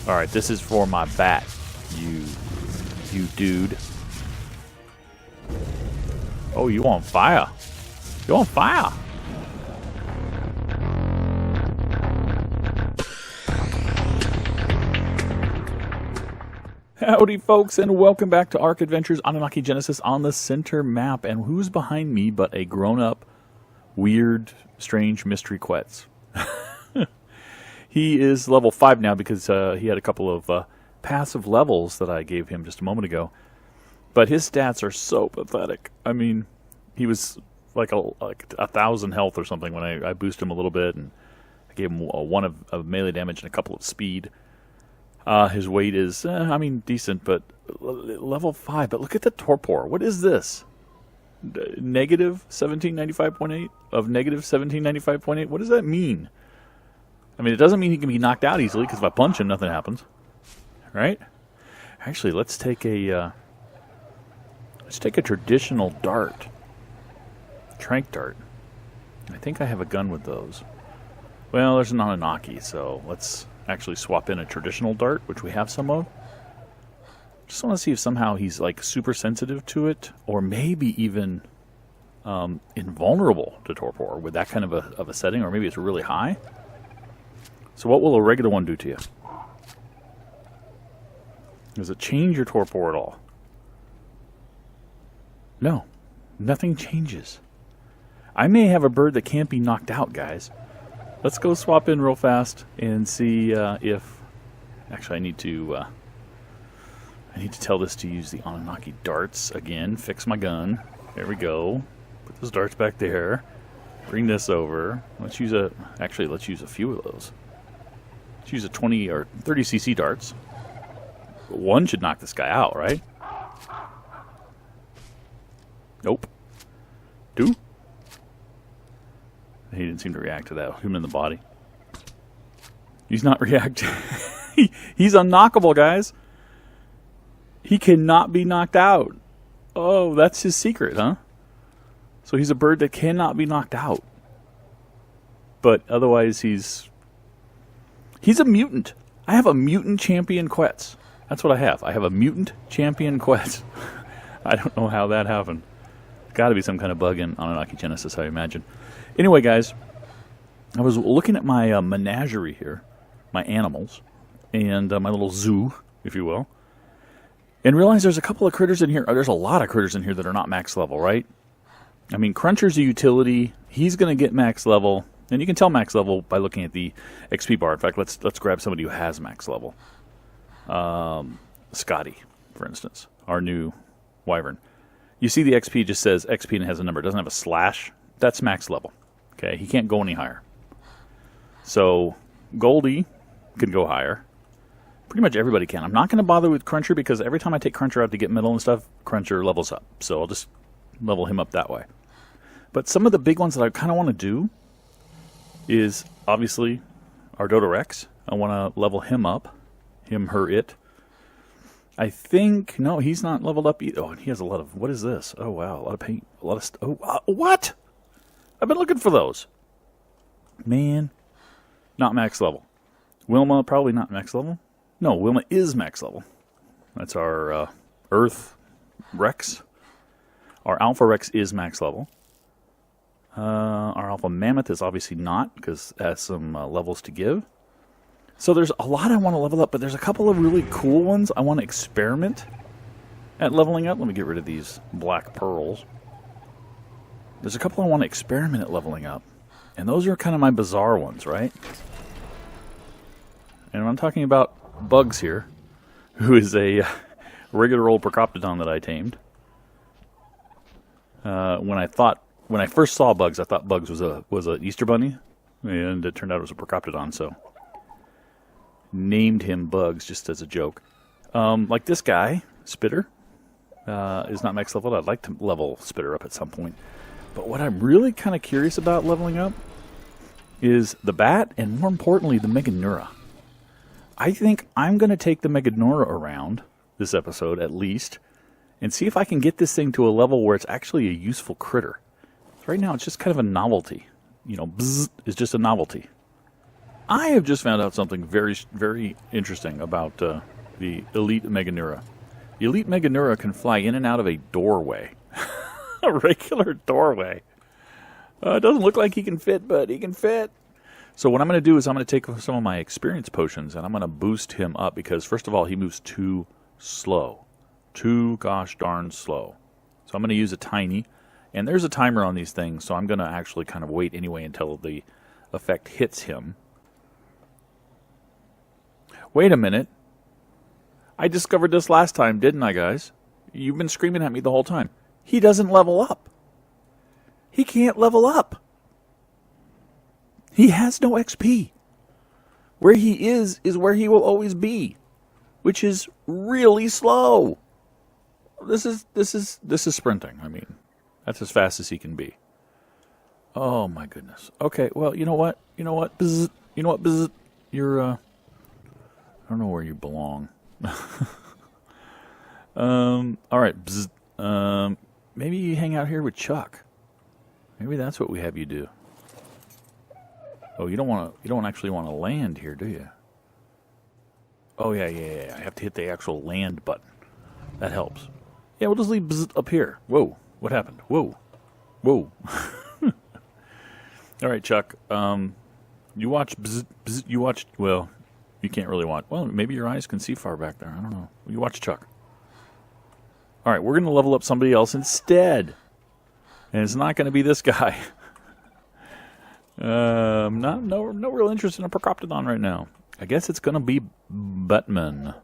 Alright, this is for my bat, you dude. Oh, you on fire. You on fire. Howdy, folks, and welcome back to ARK Adventures Annunaki Genesis on the center map. And who's behind me but a grown-up, weird, strange mystery Quetz? He is level 5 now because he had a couple of passive levels that I gave him just a moment ago. But his stats are so pathetic. I mean, he was like 1,000 health or something when I boosted him a little bit, and I gave him one of melee damage and a couple of speed. His weight is, I mean, decent, but level 5. But look at the torpor. What is this? Negative 1795.8 of negative 1795.8? What does that mean? I mean, it doesn't mean he can be knocked out easily, because if I punch him, nothing happens. Right? Actually, let's take a traditional dart. Trank dart. I think I have a gun with those. Well, there's an Annunaki, so let's actually swap in a traditional dart, which we have some of. Just want to see if somehow he's like super sensitive to it, or maybe even invulnerable to torpor with that kind of a setting, or maybe it's really high. So what will a regular one do to you? Does it change your torpor at all? No, nothing changes. I may have a bird that can't be knocked out, guys. Let's go swap in real fast and see if... Actually, I need to tell this to use the Annunaki darts again. Fix my gun. There we go. Put those darts back there. Bring this over. Let's use a... Actually, let's use a few of those. Let's use a 20 or 30 cc darts. One should knock this guy out, right? Nope. 2? He didn't seem to react to that. Him in the body. He's not reacting. He's unknockable, guys. He cannot be knocked out. Oh, that's his secret, huh? So he's a bird that cannot be knocked out. But otherwise, he's a mutant. I have a mutant champion Quetz. That's what I have. I have a mutant champion Quetz. I don't know how that happened. Got to be some kind of bug in Annunaki Genesis, I imagine. Anyway, guys, I was looking at my menagerie here, my animals, and my little zoo, if you will, and realized there's a couple of critters in here. There's a lot of critters in here that are not max level, right? I mean, Cruncher's a utility. He's going to get max level, and you can tell max level by looking at the XP bar. In fact, let's grab somebody who has max level. Scotty, for instance, our new wyvern. You see the XP just says XP and it has a number. It doesn't have a slash. That's max level. Okay, he can't go any higher. So Goldie can go higher. Pretty much everybody can. I'm not going to bother with Cruncher because every time I take Cruncher out to get metal and stuff, Cruncher levels up. So I'll just level him up that way. But some of the big ones that I kind of want to do is obviously our DodoRex. I want to level him up. Him, her, it. I think... No, he's not leveled up either. Oh, and he has a lot of... What is this? Oh, wow. A lot of paint. A lot of... what? I've been looking for those. Man. Not max level. Wilma, probably not max level. No, Wilma is max level. That's our Earth Rex. Our Alpha Rex is max level. Our Alpha Mammoth is obviously not, because it has some levels to give. So there's a lot I want to level up, but there's a couple of really cool ones I want to experiment at leveling up. Let me get rid of these black pearls. There's a couple I want to experiment at leveling up. And those are kind of my bizarre ones, right? And I'm talking about Bugs here, who is a regular old Procoptodon that I tamed. When I first saw Bugs, I thought Bugs was a Easter Bunny, and it turned out it was a Procoptodon, so named him Bugs just as a joke. Like this guy, Spitter, is not max leveled. I'd like to level Spitter up at some point. But what I'm really kind of curious about leveling up is the Bat, and more importantly, the Meganeura. I think I'm going to take the Meganeura around this episode, at least, and see if I can get this thing to a level where it's actually a useful critter. Right now, it's just kind of a novelty. You know, bzz is just a novelty. I have just found out something very, very interesting about the Elite Meganura. The Elite Meganura can fly in and out of a doorway. A regular doorway. It doesn't look like he can fit, but he can fit. So what I'm going to do is I'm going to take some of my experience potions and I'm going to boost him up because, first of all, he moves too slow. Too gosh darn slow. So I'm going to use a tiny. And there's a timer on these things, so I'm going to actually kind of wait anyway until the effect hits him. Wait a minute. I discovered this last time, didn't I, guys? You've been screaming at me the whole time. He doesn't level up. He can't level up. He has no XP. Where he is where he will always be, which is really slow. This is sprinting. I mean, that's as fast as he can be. Oh my goodness. Okay, well, you know what? Bzz. You know what? Bzz. You're I don't know where you belong. All right. Bzz. Maybe you hang out here with Chuck. Maybe that's what we have you do. Oh, you don't actually want to land here, do you? Oh yeah. I have to hit the actual land button. That helps. Yeah, we'll just leave bzz up here. Whoa, what happened? Whoa. All right, Chuck. You watch bzz. You watch. Well, you can't really watch. Well, maybe your eyes can see far back there. I don't know. You watch Chuck. All right, we're going to level up somebody else instead. And it's not going to be this guy. No real interest in a Procoptodon right now. I guess it's going to be Buttman.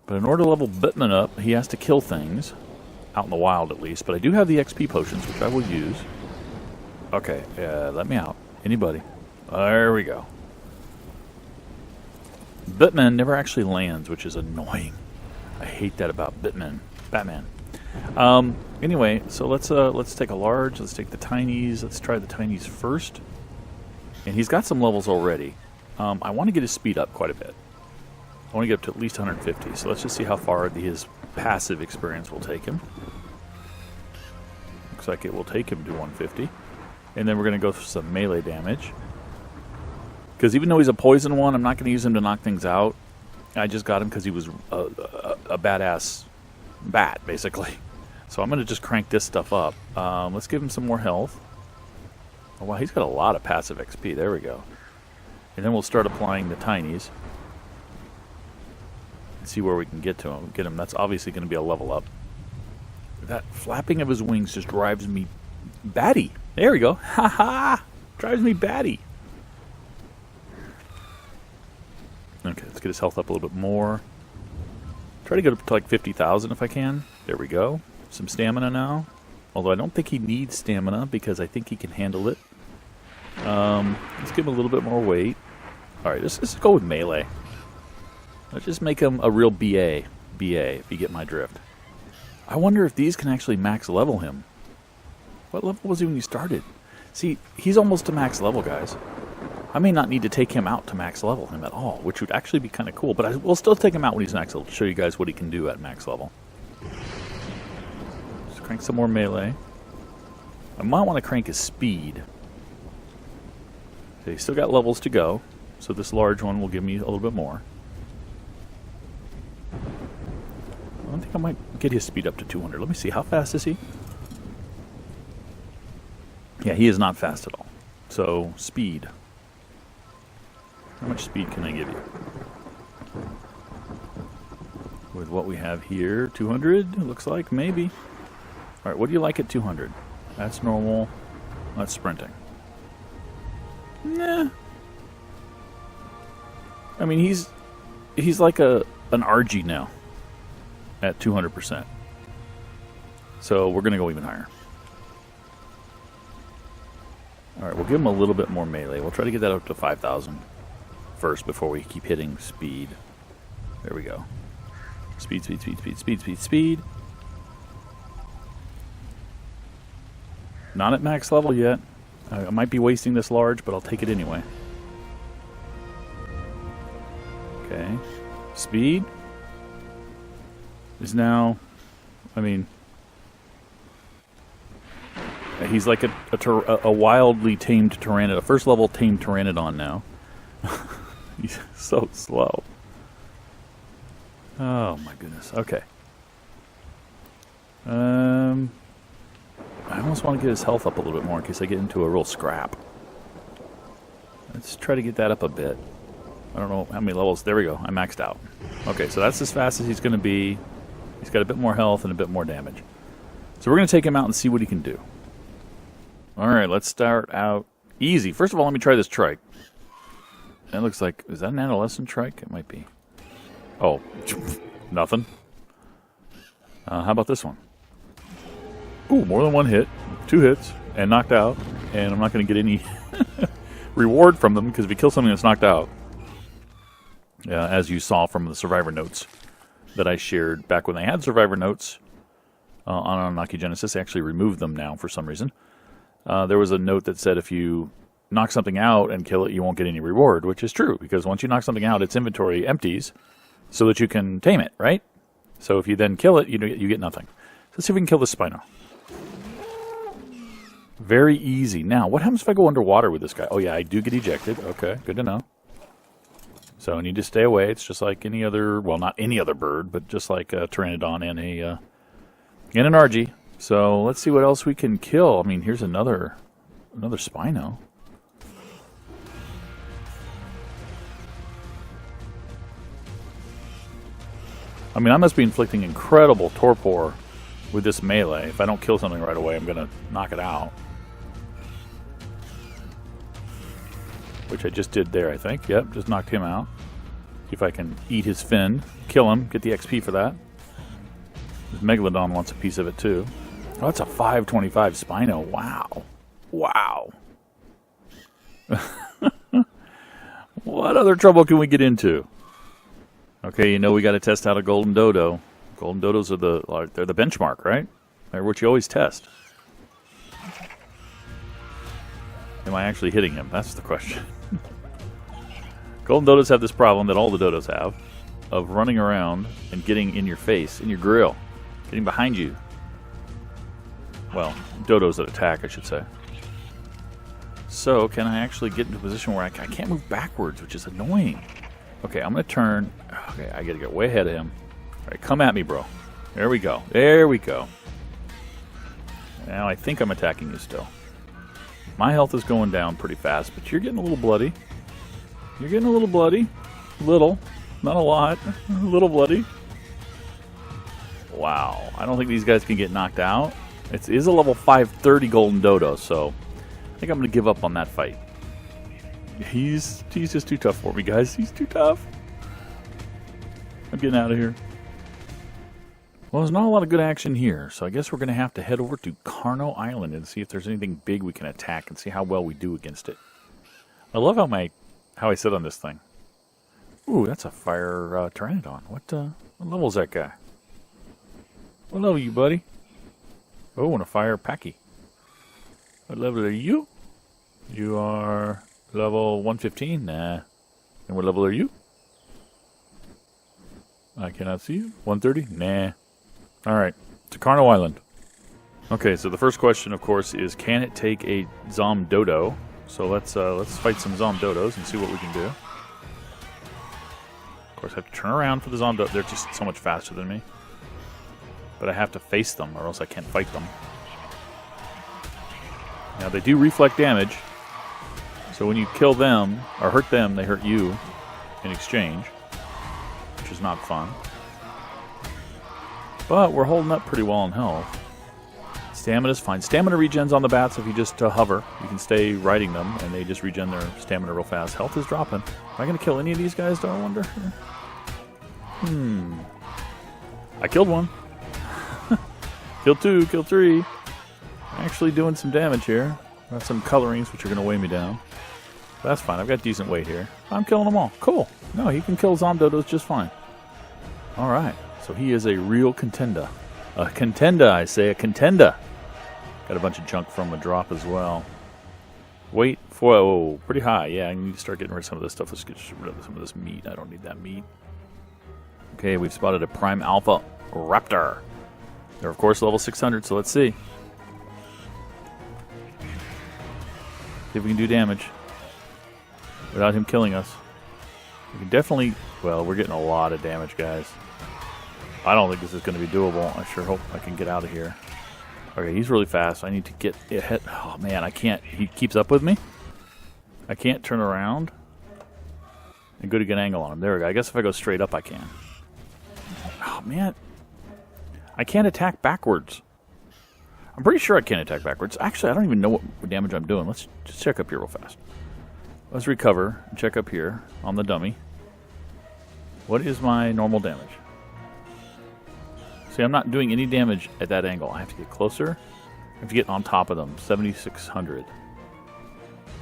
But in order to level Buttman up, he has to kill things. Out in the wild, at least. But I do have the XP potions, which I will use. Okay, let me out. Anybody. There we go. Buttman never actually lands, which is annoying. I hate that about Batman. Anyway, so let's take a large. Let's take the tinies. Let's try the tinies first. And he's got some levels already. I want to get his speed up quite a bit. I want to get up to at least 150. So let's just see how far his passive experience will take him. Looks like it will take him to 150. And then we're going to go for some melee damage. Because even though he's a poison one, I'm not going to use him to knock things out. I just got him because he was a badass bat, basically. So I'm going to just crank this stuff up. Let's give him some more health. Oh, wow, he's got a lot of passive XP. There we go. And then we'll start applying the tinies. And see where we can get him. That's obviously going to be a level up. That flapping of his wings just drives me batty. There we go. Ha ha! Drives me batty. Okay, let's get his health up a little bit more. Try to get up to like 50,000 if I can. There we go. Some stamina now. Although I don't think he needs stamina because I think he can handle it. Let's give him a little bit more weight. Alright, let's go with melee. Let's just make him a real BA, if you get my drift. I wonder if these can actually max level him. What level was he when you started? See, he's almost to max level, guys. I may not need to take him out to max level him at all, which would actually be kind of cool. But I will still take him out when he's max level to show you guys what he can do at max level. Let's crank some more melee. I might want to crank his speed. Okay, he's still got levels to go, so this large one will give me a little bit more. I think I might get his speed up to 200. Let me see, how fast is he? Yeah, he is not fast at all. So, speed. How much speed can I give you? With what we have here, 200, it looks like, maybe. Alright, what do you like at 200? That's normal. That's sprinting. Nah. I mean, he's like an RG now. At 200%. So, we're going to go even higher. Alright, we'll give him a little bit more melee. We'll try to get that up to 5,000 first before we keep hitting speed. There we go. Speed. Not at max level yet. I might be wasting this large, but I'll take it anyway. Okay. Speed is now, I mean, he's like a wildly tamed Pteranodon, a first level tamed Pteranodon now. He's so slow. Oh my goodness. Okay. I almost want to get his health up a little bit more in case I get into a real scrap. Let's try to get that up a bit. I don't know how many levels. There we go. I maxed out. Okay, so that's as fast as he's going to be. He's got a bit more health and a bit more damage. So we're going to take him out and see what he can do. Alright, let's start out easy. First of all, let me try this trike. That looks like... Is that an adolescent trike? It might be. Oh, nothing. How about this one? Ooh, more than one hit. 2 hits. And knocked out. And I'm not going to get any reward from them, because if you kill something that's knocked out, as you saw from the survivor notes that I shared back when they had survivor notes on Annunaki Genesis, they actually removed them now for some reason. There was a note that said if you knock something out and kill it, you won't get any reward, which is true, because once you knock something out, its inventory empties so that you can tame it, right? So if you then kill it, you get nothing. So let's see if we can kill this Spino. Very easy. Now, what happens if I go underwater with this guy? Oh yeah, I do get ejected. Okay, good to know. So I need to stay away. It's just like any other, well, not any other bird, but just like a Pteranodon and an Argy. So let's see what else we can kill. I mean, here's another Spino. I mean, I must be inflicting incredible torpor with this melee. If I don't kill something right away, I'm going to knock it out. Which I just did there, I think. Yep, just knocked him out. See if I can eat his fin, kill him, get the XP for that. This Megalodon wants a piece of it too. Oh, that's a 525 Spino. Wow. Wow. What other trouble can we get into? Okay, you know we got to test out a Golden Dodo. Golden Dodos are they're the benchmark, right? They're what you always test. Am I actually hitting him? That's the question. Golden Dodos have this problem that all the Dodos have, of running around and getting in your face, in your grill, getting behind you. Well, Dodos that attack, I should say. So, can I actually get into a position where I can't move backwards, which is annoying. Okay, I'm going to turn. Okay, I got to get way ahead of him. All right, come at me, bro. There we go. There we go. Now I think I'm attacking you still. My health is going down pretty fast, but you're getting a little bloody. You're getting a little bloody. Little. Not a lot. A little bloody. Wow. I don't think these guys can get knocked out. It is a level 530 Golden Dodo, so I think I'm going to give up on that fight. He's just too tough for me, guys. He's too tough. I'm getting out of here. Well, there's not a lot of good action here, so I guess we're going to have to head over to Carno Island and see if there's anything big we can attack and see how well we do against it. I love how I sit on this thing. Ooh, that's a fire Pteranodon. What level is that guy? What level are you, buddy? Oh, and a fire Packy. What level are you? You are level 115? Nah. And what level are you? I cannot see you. 130? Nah. Alright, to Carno Island. Okay, so the first question, of course, is can it take a Zom Dodo? So let's fight some Zom Dodos and see what we can do. Of course, I have to turn around for the Zom Dodo. They're just so much faster than me. But I have to face them, or else I can't fight them. Now, they do reflect damage. So when you kill them, or hurt them, they hurt you in exchange. Which is not fun. But we're holding up pretty well in health. Stamina's fine. Stamina regens on the bats if you just hover. You can stay riding them, and they just regen their stamina real fast. Health is dropping. Am I going to kill any of these guys, do I wonder? I killed one. Killed two, killed three. Actually doing some damage here. Got some colorings, which are going to weigh me down. But that's fine. I've got decent weight here. I'm killing them all. Cool. No, he can kill Zom Dodos just fine. All right. So he is a real contender. A contender, I say. A contender. Got a bunch of junk from a drop as well. Weight, whoa, pretty high. Yeah, I need to start getting rid of some of this stuff. Let's get rid of some of this meat. I don't need that meat. Okay, we've spotted a Prime Alpha Raptor. They're, of course, level 600, so let's see. See if we can do damage without him killing us. We can definitely... Well, we're getting a lot of damage, guys. I don't think this is going to be doable. I sure hope I can get out of here. Okay, he's really fast. I need to get ahead. Oh, man, I can't. He keeps up with me. I can't turn around and go to get an angle on him. There we go. I guess if I go straight up, I can. Oh, man. I can't attack backwards. I'm pretty sure I can't attack backwards. Actually, I don't even know what damage I'm doing. Let's just check up here real fast. Let's recover and check up here on the dummy. What is my normal damage? See, I'm not doing any damage at that angle. I have to get closer. I have to get on top of them. 7,600.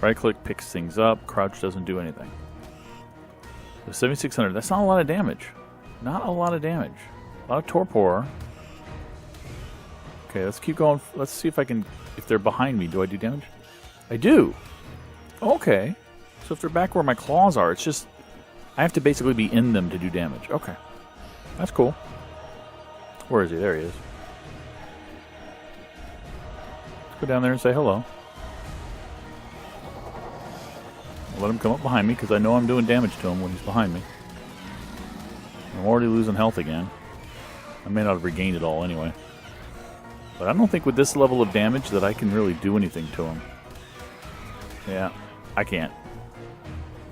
Right click picks things up. Crouch doesn't do anything. So 7,600. That's not a lot of damage. Not a lot of damage. A lot of torpor. Okay, let's keep going. Let's see if I can... If they're behind me, do I do damage? I do. Okay. So if they're back where my claws are, it's just... I have to basically be in them to do damage. Okay. That's cool. Where is he? There he is. Let's go down there and say hello. I'll let him come up behind me because I know I'm doing damage to him when he's behind me. I'm already losing health again. I may not have regained it all anyway. But I don't think with this level of damage that I can really do anything to him. Yeah, I can't.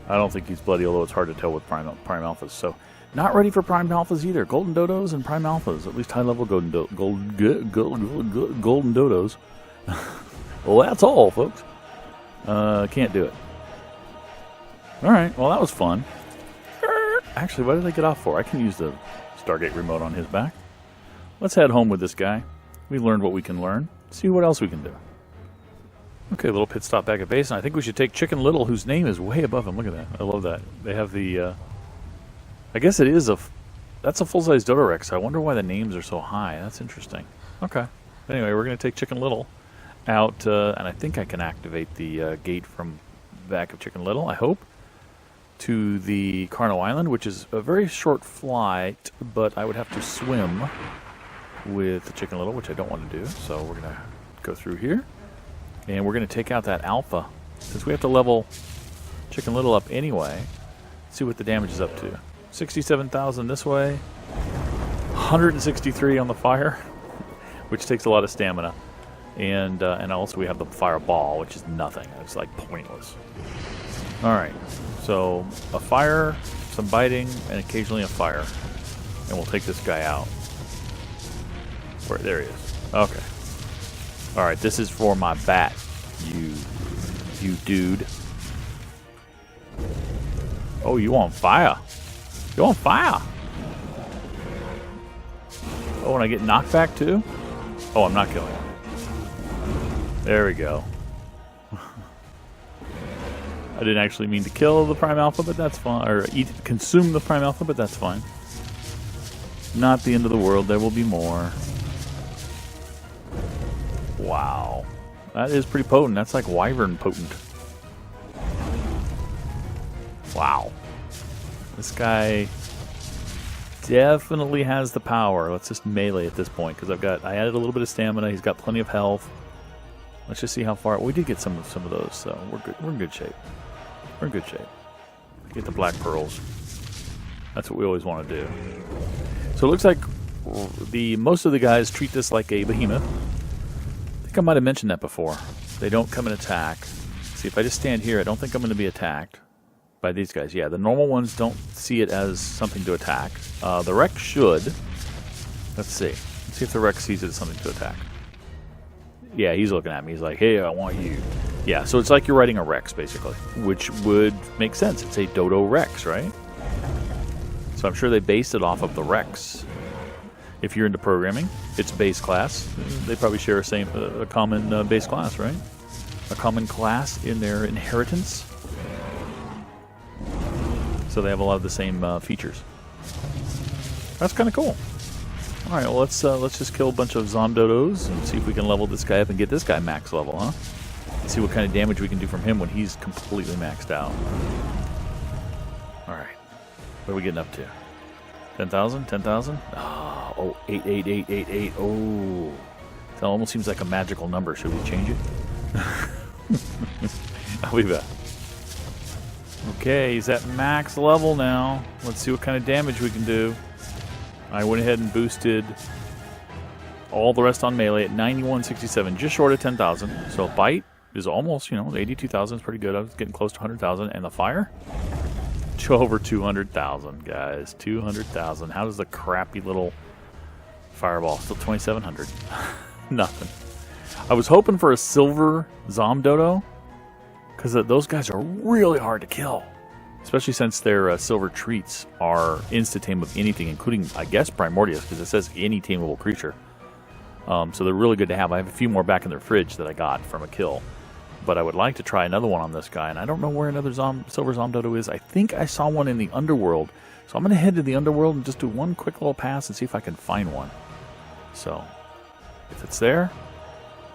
I don't think he's bloody, although it's hard to tell with prime alphas. So, not ready for prime alphas either. Golden dodos and prime alphas, at least high-level golden dodos. Well, that's all, folks. Can't do it. All right, well, that was fun. Actually, what did I get off for? I can use the Stargate remote on his back. Let's head home with this guy. We learned what we can learn. See what else we can do. Okay, a little pit stop back at base, and I think we should take Chicken Little, whose name is way above him. Look at that. I love that. They have the... I guess it is a... That's a full-size DodoRex. I wonder why the names are so high. That's interesting. Okay. Anyway, we're going to take Chicken Little out, and I think I can activate the gate from back of Chicken Little, I hope, to the Carno Island, which is a very short flight, but I would have to swim with the Chicken Little, which I don't want to do. So we're going to go through here, and we're going to take out that Alpha. Since we have to level Chicken Little up anyway, see what the damage is up to. 67,000 this way, 163 on the fire, which takes a lot of stamina. And also we have the fireball, which is nothing. It's like pointless. Alright, so a fire, some biting, and occasionally a fire. And we'll take this guy out. Where, there he is. Okay. Alright, this is for my bat, you dude. Oh, you on fire. You on fire. Oh, and I get knocked back too? Oh, I'm not killing him. There we go. I didn't actually mean to kill the Prime Alpha, but that's fine. Or consume the Prime Alpha, but that's fine. Not the end of the world. There will be more. Wow. That is pretty potent. That's like Wyvern potent. Wow. This guy definitely has the power. Let's just melee at this point, because I added a little bit of stamina. He's got plenty of health. Let's just see how far. We did get some of those, so we're good. We're in good shape. We're in good shape. Get the black pearls. That's what we always want to do. So it looks like most of the guys treat this like a behemoth. I think I might have mentioned that before. They don't come and attack. See, if I just stand here, I don't think I'm going to be attacked by these guys. Yeah, the normal ones don't see it as something to attack. The Rex should. Let's see. Let's see if the Rex sees it as something to attack. Yeah, he's looking at me. He's like, hey, I want you. Yeah, so it's like you're riding a Rex, basically, which would make sense. It's a DodoRex, right? So I'm sure they based it off of the Rex. If you're into programming, it's base class. They probably share a common base class, right? A common class in their inheritance. So they have a lot of the same features. That's kind of cool. All right, well, let's just kill a bunch of Zomdodos and see if we can level this guy up and get this guy max level, huh? And see what kind of damage we can do from him when he's completely maxed out. All right, what are we getting up to? 10,000? 10,000? Oh, 88888. Oh, that almost seems like a magical number. Should we change it? I'll be back. Okay, he's at max level now. Let's see what kind of damage we can do. I went ahead and boosted all the rest on melee at 9167, just short of 10,000. So bite is almost, 82,000 is pretty good. I was getting close to 100,000. And the fire? Over 200,000, guys. 200,000. How does the crappy little fireball? Still 2,700. Nothing. I was hoping for a silver Zomdodo, because those guys are really hard to kill. Especially since their silver treats are insta-tame of anything, including, I guess, Primordius, because it says any tameable creature. So they're really good to have. I have a few more back in their fridge that I got from a kill. But I would like to try another one on this guy, and I don't know where another silver Zomdodo is. I think I saw one in the Underworld. So I'm going to head to the Underworld and just do one quick little pass and see if I can find one. So, if it's there,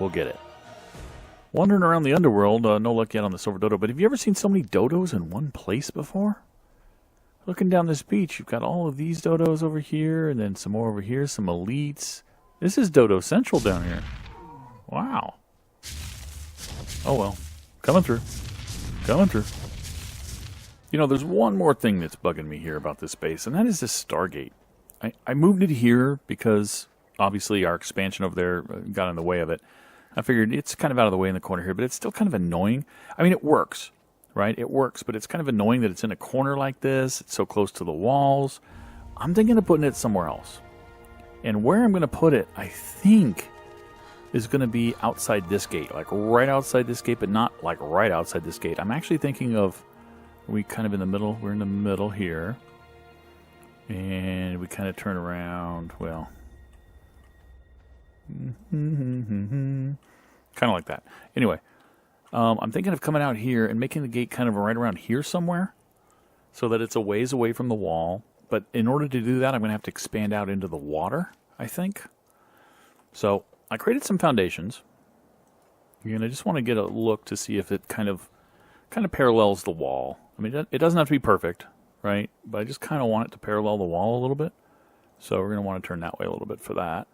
we'll get it. Wandering around the Underworld, no luck yet on the silver dodo, but have you ever seen so many dodos in one place before? Looking down this beach, you've got all of these dodos over here, and then some more over here, some elites. This is Dodo Central down here. Wow. Oh well. Coming through. Coming through. There's one more thing that's bugging me here about this base, and that is this Stargate. I moved it here because, obviously, our expansion over there got in the way of it. I figured it's kind of out of the way in the corner here, but it's still kind of annoying. I mean, it works, right? It works, but it's kind of annoying that it's in a corner like this. It's so close to the walls. I'm thinking of putting it somewhere else. And where I'm going to put it, I think, is going to be outside this gate. Like right outside this gate, but not like right outside this gate. I'm actually thinking of, are we kind of in the middle? We're in the middle here. And we kind of turn around, well, kind of like that. Anyway, I'm thinking of coming out here and making the gate kind of right around here somewhere so that it's a ways away from the wall. But in order to do that, I'm going to have to expand out into the water, I think. So I created some foundations. And I just want to get a look to see if it kind of parallels the wall. I mean, it doesn't have to be perfect, right? But I just kind of want it to parallel the wall a little bit. So we're going to want to turn that way a little bit for that.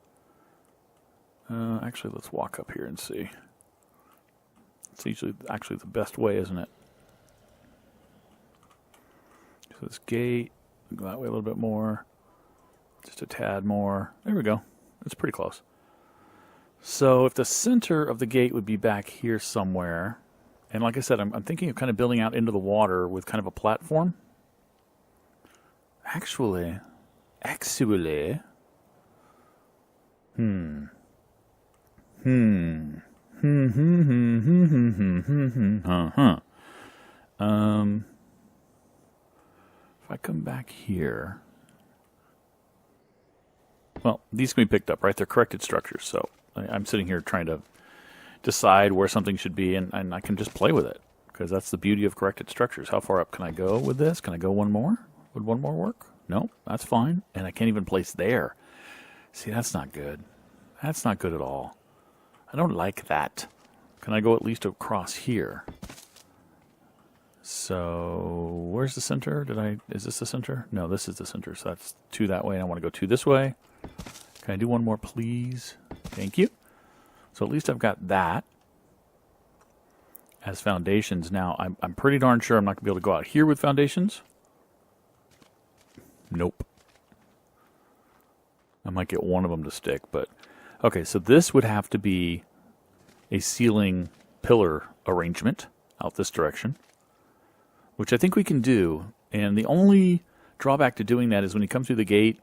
Actually, let's walk up here and see. It's usually actually the best way, isn't it? So this gate, go that way a little bit more. Just a tad more. There we go. It's pretty close. So if the center of the gate would be back here somewhere, and like I said, I'm thinking of kind of building out into the water with kind of a platform. Actually. Uh-huh. If I come back here, well, these can be picked up, right? They're corrected structures, so I'm sitting here trying to decide where something should be, and I can just play with it, because that's the beauty of corrected structures. How far up can I go with this? Can I go one more? Would one more work? No, that's fine, and I can't even place there. See, that's not good. That's not good at all. I don't like that. Can I go at least across here? So, where's the center? Is this the center? No, this is the center, so that's 2 that way, and I want to go 2 this way. Can I do one more, please? Thank you. So at least I've got that as foundations. Now, I'm pretty darn sure I'm not going to be able to go out here with foundations. Nope. I might get one of them to stick, but... Okay, so this would have to be a ceiling pillar arrangement out this direction, which I think we can do. And the only drawback to doing that is when you come through the gate,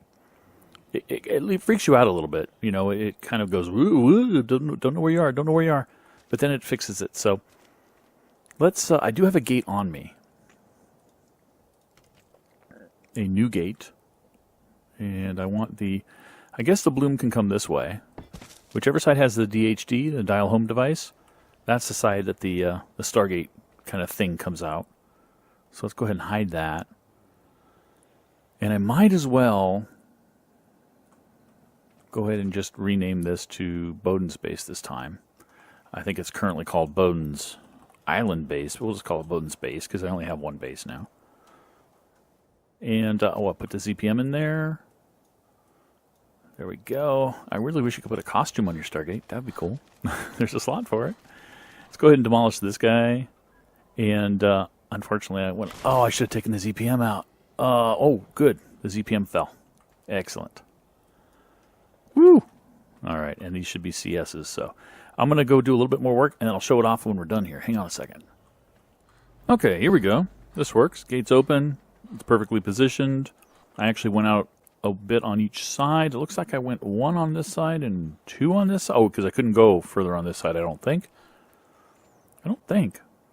it freaks you out a little bit. It kind of goes, ooh, don't know where you are, don't know where you are. But then it fixes it. So let's, I do have a gate on me. A new gate. And I want I guess the bloom can come this way. Whichever side has the DHD, the dial home device, that's the side that the Stargate kind of thing comes out. So let's go ahead and hide that. And I might as well go ahead and just rename this to Bowden's Base this time. I think it's currently called Bowden's Island Base. We'll just call it Bowden's Base because I only have one base now. And I'll put the ZPM in there. There we go. I really wish you could put a costume on your Stargate. That would be cool. There's a slot for it. Let's go ahead and demolish this guy. And I'm unfortunately, I went, oh, I should have taken the ZPM out. Oh, good. The ZPM fell. Excellent. Woo! All right, and these should be CSs, so I'm going to go do a little bit more work, and then I'll show it off when we're done here. Hang on a second. Okay, here we go. This works. Gate's open. It's perfectly positioned. I actually went out a bit on each side. It looks like I went 1 on this side and 2 on this side. Oh, because I couldn't go further on this side, I don't think.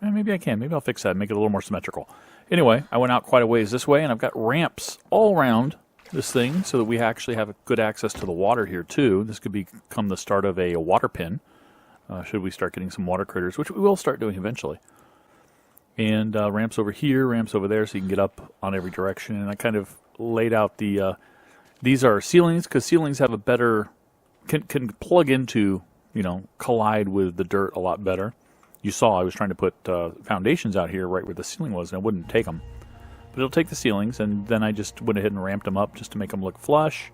Maybe I can. Maybe I'll fix that and make it a little more symmetrical. Anyway, I went out quite a ways this way, and I've got ramps all around this thing so that we actually have good access to the water here, too. This could become the start of a water pin, should we start getting some water critters, which we will start doing eventually. And ramps over here, ramps over there, so you can get up on every direction. And I kind of laid out the... these are ceilings, because ceilings have a better... Can plug into, collide with the dirt a lot better. You saw I was trying to put foundations out here right where the ceiling was, and it wouldn't take them. But it'll take the ceilings, and then I just went ahead and ramped them up just to make them look flush.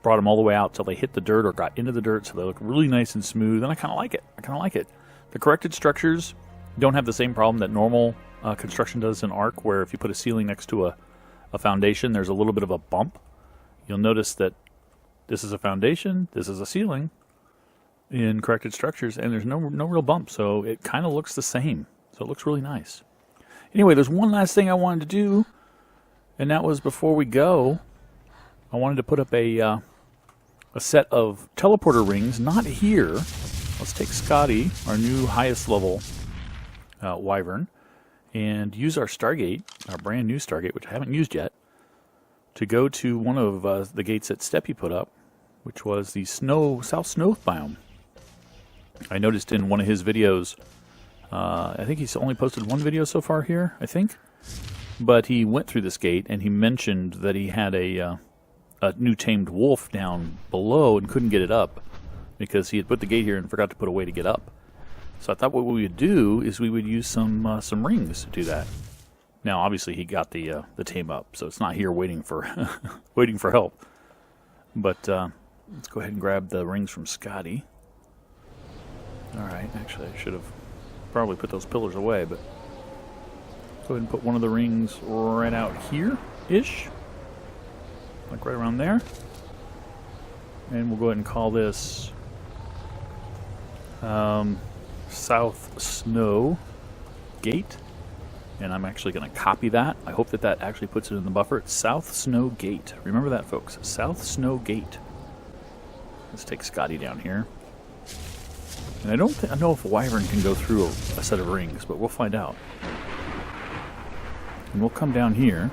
Brought them all the way out till they hit the dirt or got into the dirt, so they look really nice and smooth, and I kind of like it. The corrected structures don't have the same problem that normal construction does in ARK, where if you put a ceiling next to a foundation, there's a little bit of a bump. You'll notice that this is a foundation, this is a ceiling in corrected structures, and there's no real bump, so it kind of looks the same. So it looks really nice. Anyway, there's one last thing I wanted to do, and that was before we go, I wanted to put up a set of teleporter rings, not here. Let's take Scotty, our new highest level wyvern, and use our Stargate, our brand new Stargate, which I haven't used yet, to go to one of the gates that Steppy put up, which was the South Snow biome. I noticed in one of his videos, I think he's only posted one video so far here, I think, but he went through this gate and he mentioned that he had a new tamed wolf down below and couldn't get it up because he had put the gate here and forgot to put a way to get up. So I thought what we would do is we would use some rings to do that. Now, obviously, he got the tame up, so it's not here waiting for waiting for help. But let's go ahead and grab the rings from Scotty. All right, actually, I should have probably put those pillars away, but go ahead and put one of the rings right out here-ish, like right around there. And we'll go ahead and call this South Snow Gate. And I'm actually going to copy that. I hope that actually puts it in the buffer. It's South Snow Gate. Remember that, folks. South Snow Gate. Let's take Scotty down here. And I don't know if a wyvern can go through a set of rings, but we'll find out. And we'll come down here.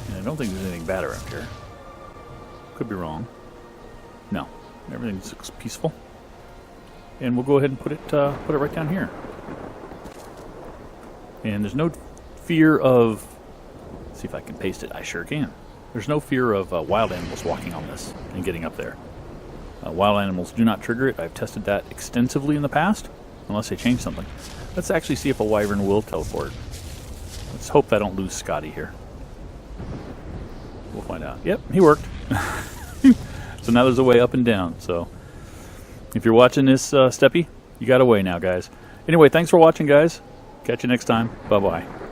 And I don't think there's anything bad around here. Could be wrong. No. Everything looks peaceful. And we'll go ahead and put it right down here. And there's no fear of... Let's see if I can paste it. I sure can. There's no fear of wild animals walking on this and getting up there. Wild animals do not trigger it. I've tested that extensively in the past, unless they change something. Let's actually see if a wyvern will teleport. Let's hope I don't lose Scotty here. We'll find out. Yep, he worked. So now there's a way up and down. So if you're watching this, Steppy, you got a way now, guys. Anyway, thanks for watching, guys. Catch you next time. Bye-bye.